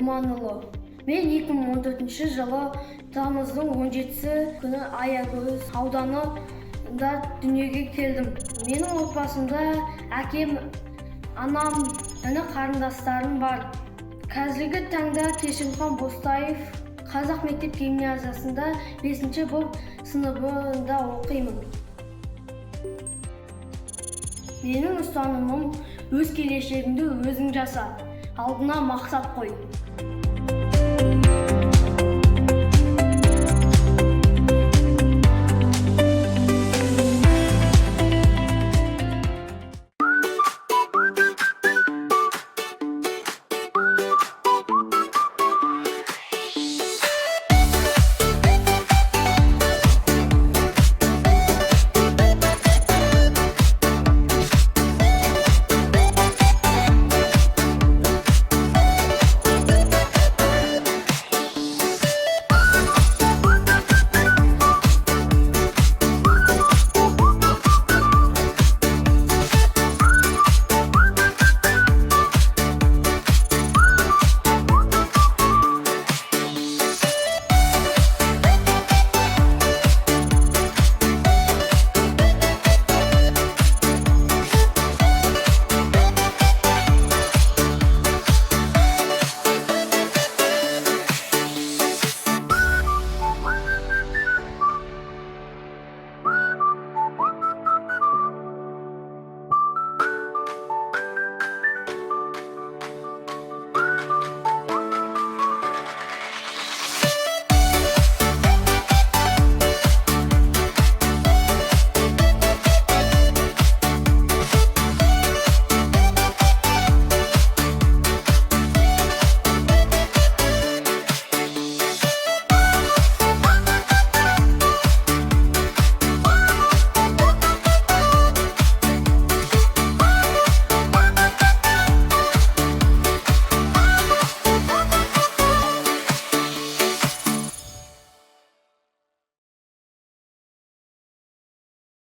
Думанұлы. Мен 2014 жылы тамыздың 17 күні Аягөз ауданында дүниеге келдім. Менің отбасымда әкем, анам, іні қарындастарым бар. Қазіргі таңда Кешімхан Бостаев Қазақ мектеп гимназиясында 5-ші сыныбында оқимын. Менің ұстанымым өз келешегіңді өзің жаса, алдына мақсат қой.